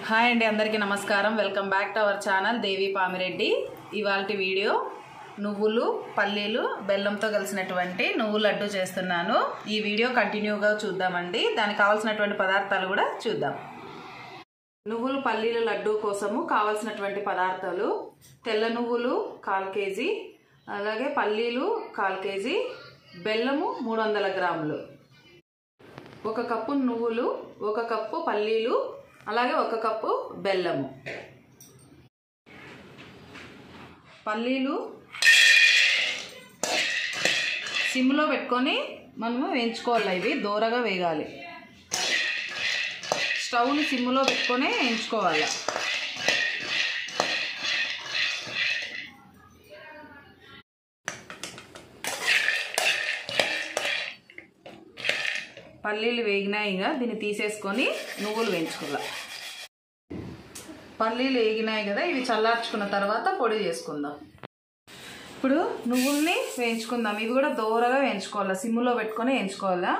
Hi అండి, అందరికీ నమస్కారం. Welcome back to our channel Devi Pamireddy. ఇవాల్టి వీడియో నువ్వులు పల్లీలు బెల్లంతో కలిసినటువంటి నువ్వు లడ్డు చేస్తున్నాను. ఈ వీడియో కంటిన్యూగా చూద్దామండి. దానికి కావాల్సినటువంటి పదార్థాలు కూడా చూద్దాం. నువ్వులు పల్లీలు లడ్డు కోసము కావాల్సినటువంటి పదార్థాలు: తెల్ల నువ్వులు 1/4 కేజీ, అలాగే పల్లీలు 1/4 కేజీ, బెల్లము 300 గ్రాములు, 1 కప్పు నువ్వులు, 1 కప్పు పల్లీలు, అలాగే 1 కప్పు బెల్లము. పల్లీలు సిమ్లో పెట్టుకొని మనము వేయించుకోవాలి. ఇవి దూరగా వేగాలి. స్టవ్ని సిమ్లో పెట్టుకొని వేయించుకోవాలి. పల్లీలు వేగినాయి, ఇక దీన్ని తీసేసుకొని నువ్వులు వేయించుకోవాలి. పల్లీలు వేగినాయి కదా, ఇవి చల్లార్చుకున్న తర్వాత పొడి చేసుకుందాం. ఇప్పుడు నువ్వుల్ని వేయించుకుందాం. ఇవి కూడా దూరగా వేయించుకోవాలి, సిమ్లో పెట్టుకొని వేయించుకోవాలా.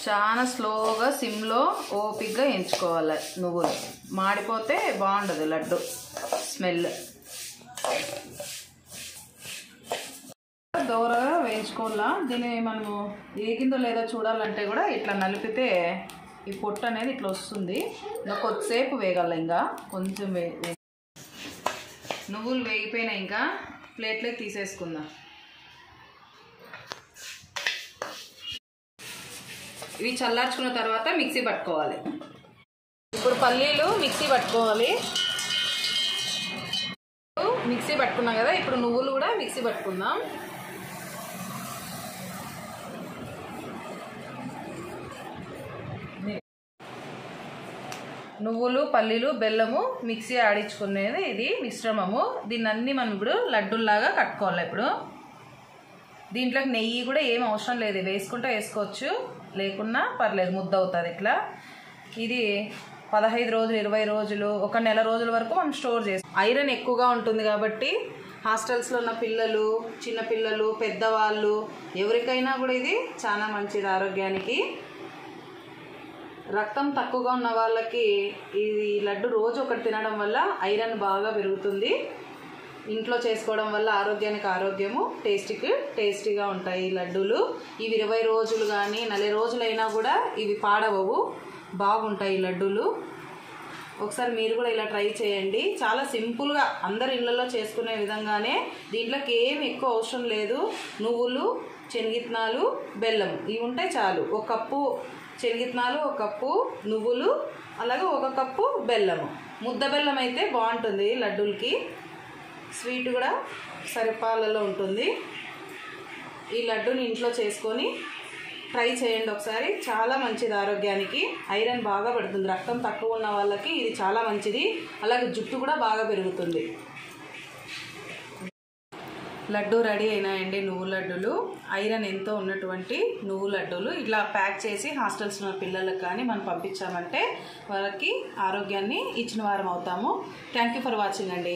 చాలా స్లోగా సిమ్లో ఓపిక్గా వేయించుకోవాలి. నువ్వులు మాడిపోతే బాగుండదు లడ్డు స్మెల్. దూరగా వేయించుకోవాలా. దీన్ని మనము వేగిందో లేదో చూడాలంటే కూడా ఇట్లా నలిపితే ఈ పొట్టు అనేది ఇట్లా వస్తుంది. ఇంకా కొద్దిసేపు వేగాల. ఇంకా కొంచెం నువ్వులు వేగిపోయినాయి, ఇంకా ప్లేట్లోకి తీసేసుకుందాం. ఇవి చల్లార్చుకున్న తర్వాత మిక్సీ పట్టుకోవాలి. ఇప్పుడు పల్లీలు మిక్సీ పట్టుకోవాలి. మిక్సీ పట్టుకున్నాం కదా, ఇప్పుడు నువ్వులు కూడా మిక్సీ పట్టుకుందాం. నువ్వులు పల్లీలు బెల్లము మిక్సీ ఆడించుకునేది ఇది మిశ్రమము. దీన్ని అన్నీ మనం ఇప్పుడు లడ్డూల్లాగా కట్టుకోవాలి. ఇప్పుడు దీంట్లోకి నెయ్యి కూడా ఏం అవసరం లేదు, వేసుకుంటే వేసుకోవచ్చు, లేకున్నా పర్లేదు, ముద్ద అవుతుంది ఇట్లా. ఇది 15 రోజులు 20 రోజులు 1 నెల రోజుల వరకు మనం స్టోర్ చేస్తాం. ఐరన్ ఎక్కువగా ఉంటుంది కాబట్టి హాస్టల్స్లో ఉన్న పిల్లలు, చిన్నపిల్లలు, పెద్దవాళ్ళు ఎవరికైనా కూడా ఇది చాలా మంచిది ఆరోగ్యానికి. రక్తం తక్కువగా ఉన్న వాళ్ళకి ఇది లడ్డు రోజు ఒకటి తినడం వల్ల ఐరన్ బాగా పెరుగుతుంది. ఇంట్లో చేసుకోవడం వల్ల ఆరోగ్యానికి ఆరోగ్యము, టేస్టీగా ఉంటాయి ఈ లడ్డూలు. ఇవి 20 రోజులు కానీ 40 రోజులైనా కూడా ఇవి పాడవవు, బాగుంటాయి ఈ లడ్డూలు. ఒకసారి మీరు కూడా ఇలా ట్రై చేయండి. చాలా సింపుల్గా అందరి ఇళ్ళల్లో చేసుకునే విధంగానే. దీంట్లోకి ఏమి ఎక్కువ అవసరం లేదు. నువ్వులు, శనగిత్తనాలు, బెల్లం ఇవి ఉంటే చాలు. 1 కప్పు శనగిత్తనాలు, 1 కప్పు నువ్వులు, అలాగే 1 కప్పు బెల్లము. ముద్ద బెల్లం అయితే బాగుంటుంది లడ్డూలకి, స్వీట్ కూడా సరిపాలలో ఉంటుంది. ఈ లడ్డూని ఇంట్లో చేసుకొని ట్రై చేయండి ఒకసారి. చాలా మంచిది ఆరోగ్యానికి, ఐరన్ బాగా పడుతుంది. రక్తం తక్కువ ఉన్న వాళ్ళకి ఇది చాలా మంచిది. అలాగే జుట్టు కూడా బాగా పెరుగుతుంది. లడ్డు రెడీ అయినాయండి, నువ్వు లడ్డూలు. ఐరన్ ఎంతో ఉన్నటువంటి నువ్వు లడ్డూలు. ఇట్లా ప్యాక్ చేసి హాస్టల్స్లో ఉన్న పిల్లలకు కానీ మనం పంపించామంటే వాళ్ళకి ఆరోగ్యాన్ని ఇచ్చిన వారం అవుతాము. థ్యాంక్ యూ ఫర్ వాచింగ్ అండి.